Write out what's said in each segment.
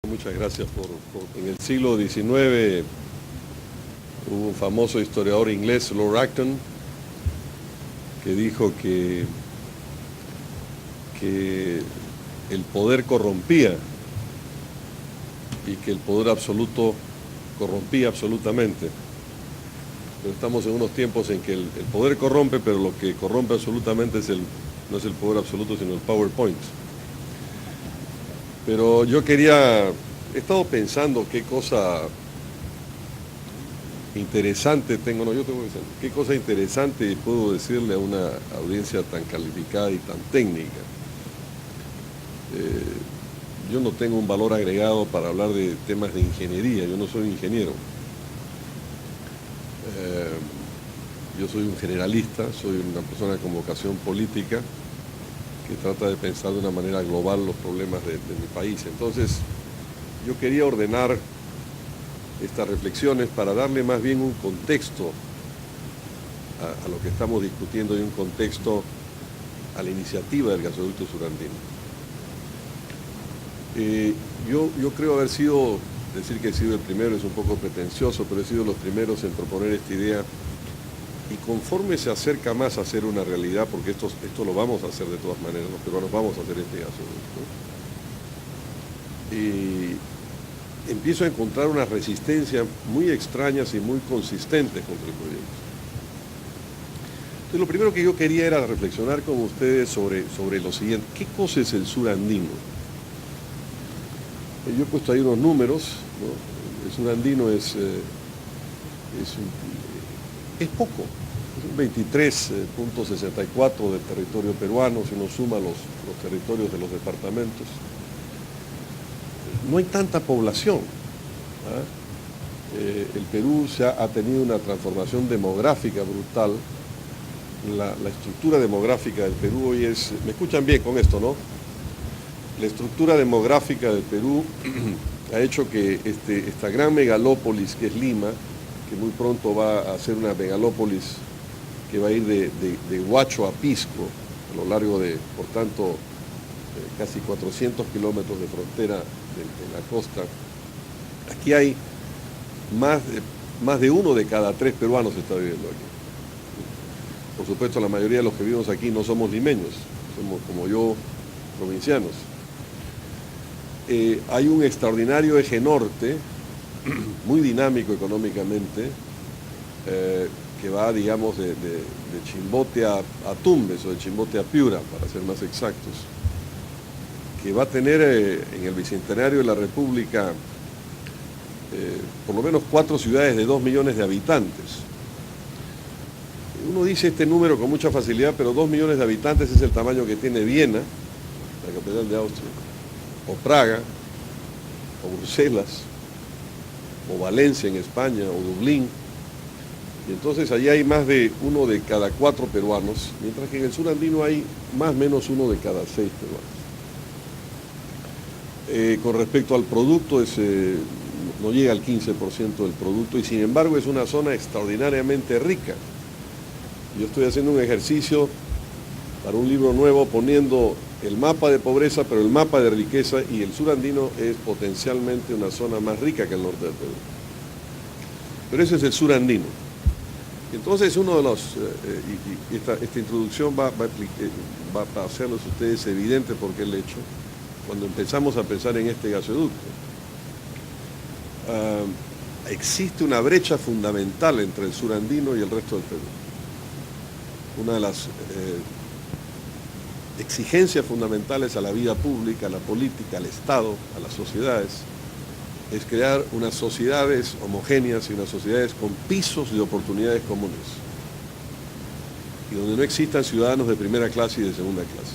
Muchas gracias En el siglo XIX hubo un famoso historiador inglés, Lord Acton, que dijo que el poder corrompía y que el poder absoluto corrompía absolutamente. Pero estamos en unos tiempos en que el poder corrompe, pero lo que corrompe absolutamente no es el poder absoluto, sino el PowerPoint. Pero he estado pensando qué cosa interesante qué cosa interesante puedo decirle a una audiencia tan calificada y tan técnica. Yo no tengo un valor agregado para hablar de temas de ingeniería, yo no soy ingeniero. Yo soy un generalista, soy una persona con vocación política que trata de pensar de una manera global los problemas de mi país. Entonces, yo quería ordenar estas reflexiones para darle más bien un contexto a lo que estamos discutiendo y un contexto a la iniciativa del gasoducto surandino. Yo creo decir que he sido el primero es un poco pretencioso, pero he sido los primeros en proponer esta idea, y conforme se acerca más a ser una realidad, porque esto lo vamos a hacer de todas maneras, los peruanos vamos a hacer este gasoducto, y empiezo a encontrar una resistencia muy extrañas y muy consistentes contra el proyecto. Entonces, lo primero que yo quería era reflexionar con ustedes sobre lo siguiente: ¿qué cosa es el surandino? Yo he puesto ahí unos números, ¿no? El surandino es poco, es un 23.64 del territorio peruano, si uno suma los territorios de los departamentos. No hay tanta población. El Perú ha tenido una transformación demográfica brutal. La estructura demográfica del Perú hoy es... ¿Me escuchan bien con esto, no? La estructura demográfica del Perú ha hecho que esta gran megalópolis que es Lima, que muy pronto va a ser una megalópolis que va a ir de Huacho a Pisco, a lo largo de, por tanto, casi 400 kilómetros de frontera de la costa. Aquí hay más de uno de cada 3 peruanos está viviendo aquí. Por supuesto, la mayoría de los que vivimos aquí no somos limeños, somos, como yo, provincianos. Hay un extraordinario eje norte, muy dinámico económicamente, que va, digamos, de Chimbote a Tumbes, o de Chimbote a Piura, para ser más exactos, que va a tener en el Bicentenario de la República por lo menos 4 ciudades de 2 millones de habitantes. Uno dice este número con mucha facilidad, pero 2 millones de habitantes es el tamaño que tiene Viena, la capital de Austria, o Praga, o Bruselas, o Valencia en España, o Dublín. Y entonces allí hay más de 1 de cada 4 peruanos, mientras que en el surandino hay más o menos 1 de cada 6 peruanos. Con respecto al producto, no llega al 15% del producto, y sin embargo es una zona extraordinariamente rica. Yo estoy haciendo un ejercicio para un libro nuevo poniendo el mapa de pobreza, pero el mapa de riqueza, y el surandino es potencialmente una zona más rica que el norte del Perú. Pero ese es el surandino. Entonces uno de los, esta introducción va a hacerles a ustedes evidente por qué el hecho, cuando empezamos a pensar en este gasoducto. Existe una brecha fundamental entre el surandino y el resto del Perú. Una de las exigencias fundamentales a la vida pública, a la política, al Estado, a las sociedades, es crear unas sociedades homogéneas y unas sociedades con pisos de oportunidades comunes, y donde no existan ciudadanos de primera clase y de segunda clase.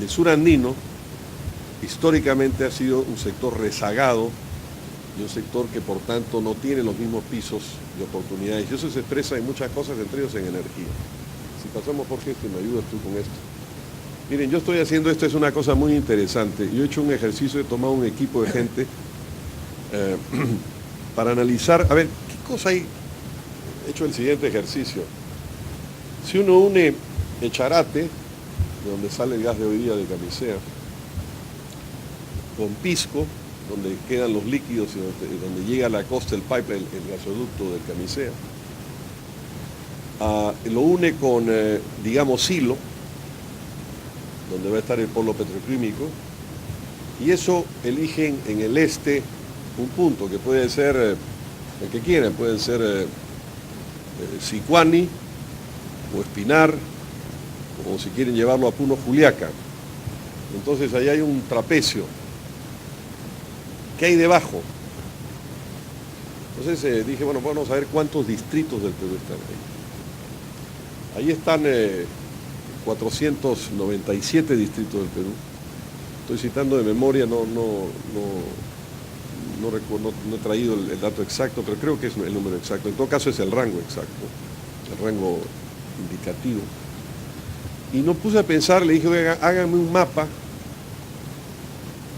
Y el surandino históricamente ha sido un sector rezagado y un sector que por tanto no tiene los mismos pisos de oportunidades, y eso se expresa en muchas cosas, entre ellos en energía. Si pasamos, Jorge, que me ayudas tú con esto. Miren, yo estoy haciendo esto, es una cosa muy interesante. Yo he hecho un ejercicio, he tomado un equipo de gente para analizar, a ver, ¿qué cosa hay? He hecho el siguiente ejercicio. Si uno une Echarate, de donde sale el gas de hoy día de Camisea, con Pisco, donde quedan los líquidos y donde llega a la costa el pipeline, el gasoducto del Camisea. Lo une con, digamos, Silo, donde va a estar el polo petroquímico, y eso eligen en el este un punto que puede ser el que quieran, pueden ser Sicuani o Espinar, o si quieren llevarlo a Puno, Juliaca. Entonces ahí hay un trapecio. ¿Qué hay debajo? Entonces dije, bueno, vamos a ver cuántos distritos del Perú están ahí. Ahí están 497 distritos del Perú. Estoy citando de memoria, no he traído el dato exacto, pero creo que es el número exacto. En todo caso es el rango exacto, el rango indicativo. Y no puse a pensar, le dije, oiga, háganme un mapa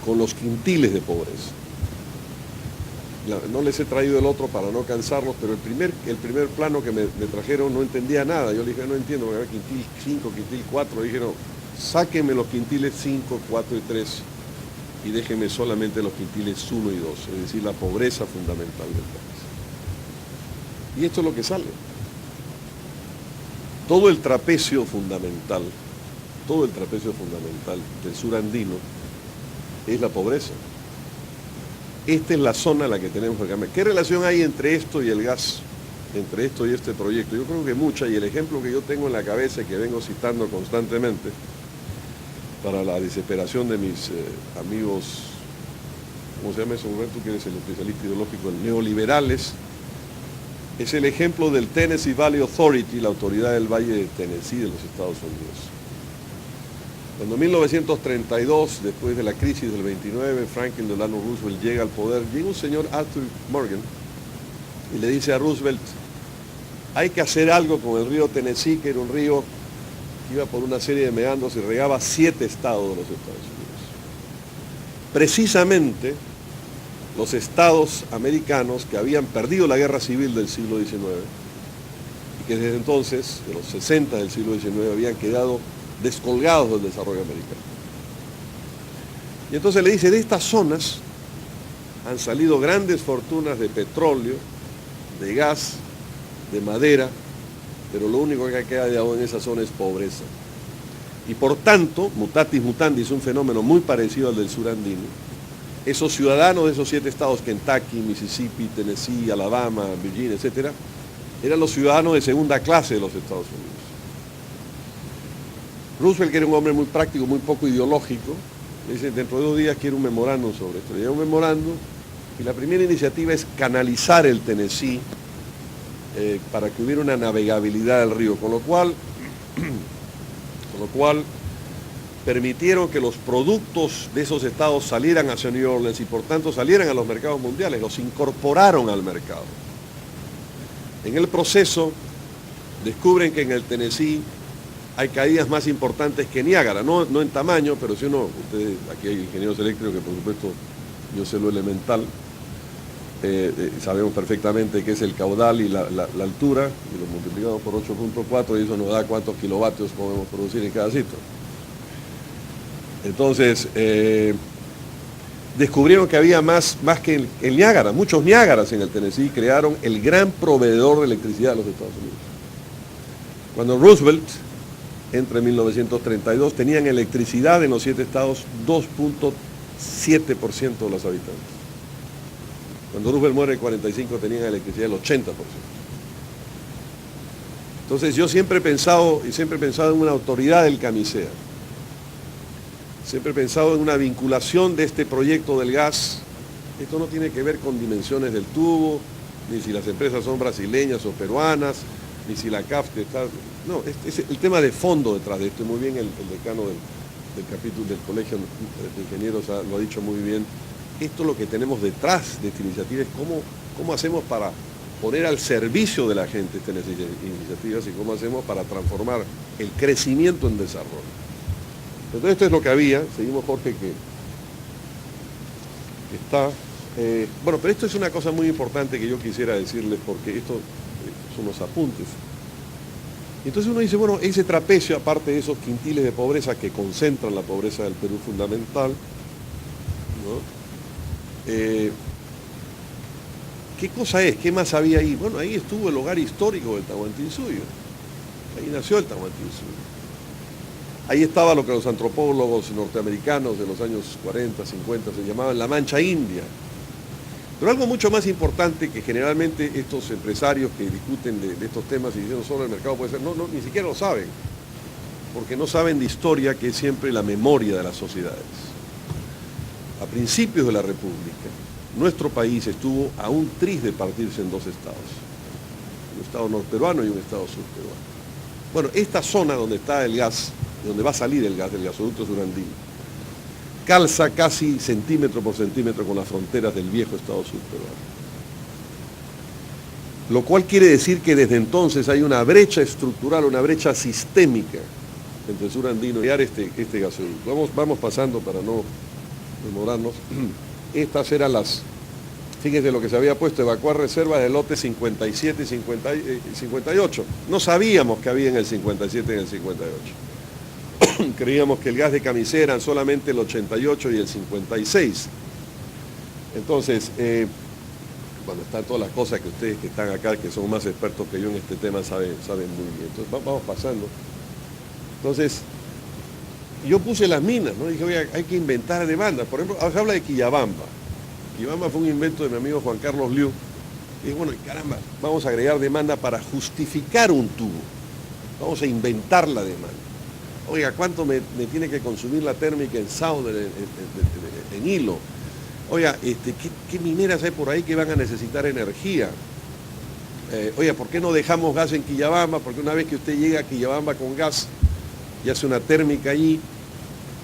con los quintiles de pobreza. No les he traído el otro para no cansarlos, pero el primer plano que me trajeron no entendía nada. Yo le dije, no entiendo, porque había quintil 5, quintil 4. Le dije, no, sáquenme los quintiles 5, 4 y 3 y déjenme solamente los quintiles 1 y 2, es decir, la pobreza fundamental del país. Y esto es lo que sale. Todo el trapecio fundamental del sur andino es la pobreza. Esta es la zona a la que tenemos que cambiar. ¿Qué relación hay entre esto y el gas? Entre esto y este proyecto. Yo creo que mucha, y el ejemplo que yo tengo en la cabeza y que vengo citando constantemente para la desesperación de mis amigos, ¿cómo se llama eso, Roberto? Que eres el especialista ideológico, neoliberales, es el ejemplo del Tennessee Valley Authority, la autoridad del Valle de Tennessee de los Estados Unidos. Cuando en 1932, después de la crisis del 29, Franklin Delano Roosevelt llega al poder, llega un señor Arthur Morgan y le dice a Roosevelt, hay que hacer algo con el río Tennessee, que era un río que iba por una serie de meandros y regaba 7 estados de los Estados Unidos. Precisamente los estados americanos que habían perdido la guerra civil del siglo XIX y que desde entonces, de los 60 del siglo XIX, habían quedado descolgados del desarrollo americano. Y entonces le dice, de estas zonas han salido grandes fortunas de petróleo, de gas, de madera, pero lo único que ha quedado en esa zona es pobreza. Y por tanto, mutatis mutandis, un fenómeno muy parecido al del sur andino, esos ciudadanos de esos 7 estados, Kentucky, Mississippi, Tennessee, Alabama, Virginia, etc., eran los ciudadanos de segunda clase de los Estados Unidos. Roosevelt, que era un hombre muy práctico, muy poco ideológico, le dice, dentro de 2 días quiero un memorándum sobre esto. Le llega un memorándum y la primera iniciativa es canalizar el Tennessee para que hubiera una navegabilidad del río, con lo cual permitieron que los productos de esos estados salieran hacia New Orleans y por tanto salieran a los mercados mundiales, los incorporaron al mercado. En el proceso descubren que en el Tennessee hay caídas más importantes que Niágara, no en tamaño, pero si uno, ustedes, aquí hay ingenieros eléctricos que por supuesto yo sé lo elemental, sabemos perfectamente qué es el caudal y la altura, y lo multiplicamos por 8.4 y eso nos da cuántos kilovatios podemos producir en cada sitio. Entonces, descubrieron que había más que el Niágara, muchos Niágaras en el Tennessee, crearon el gran proveedor de electricidad de los Estados Unidos. Cuando Roosevelt entra en 1932, tenían electricidad en los 7 estados 2.7% de los habitantes. Cuando Roosevelt muere en 45 tenían electricidad el 80%. Entonces yo siempre he pensado en una autoridad del Camisea. Siempre he pensado en una vinculación de este proyecto del gas. Esto no tiene que ver con dimensiones del tubo, ni si las empresas son brasileñas o peruanas, ni si la CAF está... No, es el tema de fondo detrás de esto. Y muy bien el decano del capítulo del Colegio de Ingenieros lo ha dicho muy bien. Esto es lo que tenemos detrás de esta iniciativa, es cómo hacemos para poner al servicio de la gente estas iniciativas y cómo hacemos para transformar el crecimiento en desarrollo. Entonces esto es lo que había. Seguimos, Jorge, que está... bueno, pero esto es una cosa muy importante que yo quisiera decirles porque esto son los apuntes. Entonces uno dice, bueno, ese trapecio, aparte de esos quintiles de pobreza que concentran la pobreza del Perú fundamental, ¿no? ¿Qué cosa es? ¿Qué más había ahí? Bueno, ahí estuvo el hogar histórico del Tahuantinsuyo. Ahí nació el Tahuantinsuyo. Ahí estaba lo que los antropólogos norteamericanos de los años 40, 50 se llamaban la Mancha India. Pero algo mucho más importante que generalmente estos empresarios que discuten de estos temas y dicen solo el mercado puede ser, no, ni siquiera lo saben, porque no saben de historia, que es siempre la memoria de las sociedades. A principios de la República, nuestro país estuvo a un tris de partirse en dos estados, un estado norperuano y un estado surperuano. Bueno, esta zona donde está el gas, donde va a salir el gas del gasoducto surandino, calza casi centímetro por centímetro con las fronteras del viejo estado surperuano. Lo cual quiere decir que desde entonces hay una brecha estructural, una brecha sistémica entre el surandino y este gasoducto. Vamos pasando para no demorarnos. Estas eran las, fíjense lo que se había puesto, evacuar reservas del lote 57 y 58. No sabíamos que había en el 57 y en el 58. Creíamos que el gas de Camisea eran solamente el 88 y el 56. Entonces, bueno, están todas las cosas que ustedes que están acá, que son más expertos que yo en este tema, saben muy bien. Entonces, vamos pasando. Entonces, yo puse las minas, ¿no? Dije, oye, hay que inventar demandas. Por ejemplo, se habla de Quillabamba. Quillabamba fue un invento de mi amigo Juan Carlos Liu. Y dije, bueno, caramba, vamos a agregar demanda para justificar un tubo. Vamos a inventar la demanda. Oiga, ¿cuánto me tiene que consumir la térmica en Sauder, en Hilo? Oiga, ¿qué mineras hay por ahí que van a necesitar energía? Oiga, ¿por qué no dejamos gas en Quillabamba? Porque una vez que usted llega a Quillabamba con gas y hace una térmica allí,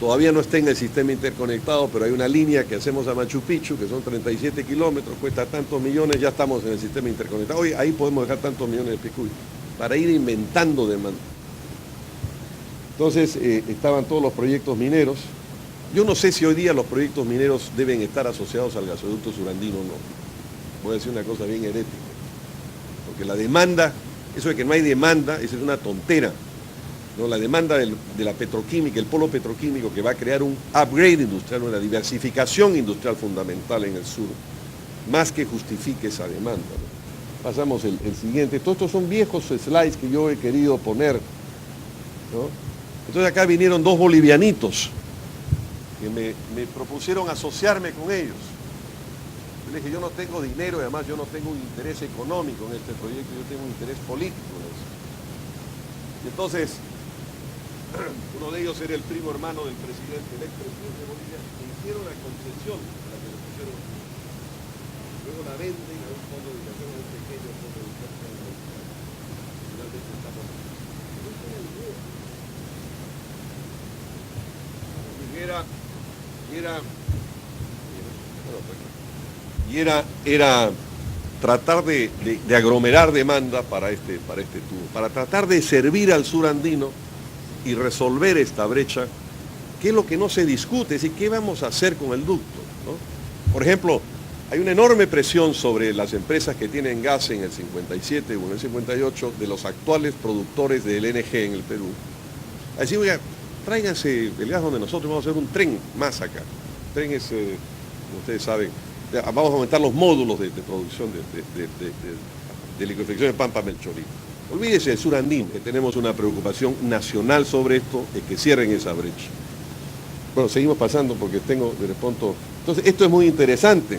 todavía no está en el sistema interconectado, pero hay una línea que hacemos a Machu Picchu, que son 37 kilómetros, cuesta tantos millones, ya estamos en el sistema interconectado. Oye, ahí podemos dejar tantos millones de picuy, para ir inventando demanda. Entonces, estaban todos los proyectos mineros. Yo no sé si hoy día los proyectos mineros deben estar asociados al gasoducto surandino o no. Voy a decir una cosa bien herética. Porque la demanda, eso de que no hay demanda, esa es una tontera. ¿No? La demanda de la petroquímica, el polo petroquímico que va a crear un upgrade industrial, una diversificación industrial fundamental en el sur, más que justifique esa demanda, ¿no? Pasamos el siguiente. Todos estos son viejos slides que yo he querido poner, ¿no? Entonces acá vinieron dos bolivianitos que me propusieron asociarme con ellos. Yo les dije, yo no tengo dinero y además yo no tengo un interés económico en este proyecto, yo tengo un interés político en eso. Y entonces, uno de ellos era el primo hermano del presidente, el expresidente de Bolivia, que hicieron la concesión a la que le pusieron. Luego la venden a un fondo de inversión, a un pequeño fondo de inversión. Finalmente estamos. Era tratar de aglomerar demanda para este tubo, para tratar de servir al surandino y resolver esta brecha, que es lo que no se discute, es decir, ¿qué vamos a hacer con el ducto? ¿No? Por ejemplo, hay una enorme presión sobre las empresas que tienen gas en el 57 o en el 58 de los actuales productores de LNG en el Perú. A decir, oiga, tráiganse el gas donde nosotros vamos a hacer un tren más acá. El tren es, como ustedes saben, vamos a aumentar los módulos de producción de liquefacción de Pampa Melchorino. Olvídese del surandín, que tenemos una preocupación nacional sobre esto, es que cierren esa brecha. Bueno, seguimos pasando porque tengo de pronto. Entonces, esto es muy interesante,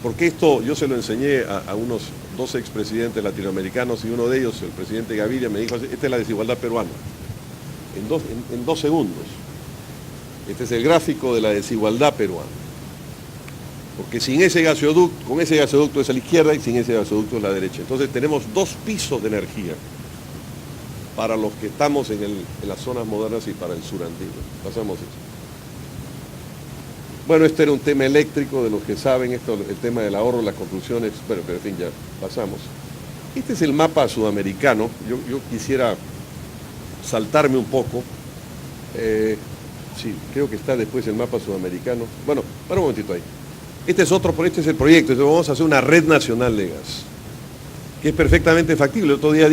porque esto yo se lo enseñé a unos dos expresidentes latinoamericanos y uno de ellos, el presidente Gaviria, me dijo, esta es la desigualdad peruana. En 2 segundos. Este es el gráfico de la desigualdad peruana. Porque sin ese gasoducto, con ese gasoducto es a la izquierda y sin ese gasoducto es a la derecha. Entonces tenemos 2 pisos de energía para los que estamos en las zonas modernas y para el surandino. Pasamos eso. Bueno, este era un tema eléctrico, de los que saben, esto, el tema del ahorro, las construcciones, bueno, pero en fin, ya pasamos. Este es el mapa sudamericano. Yo quisiera saltarme un poco. Sí, creo que está después el mapa sudamericano. Bueno, para un momentito ahí. Este es el proyecto. Entonces vamos a hacer una red nacional de gas, que es perfectamente factible. El otro día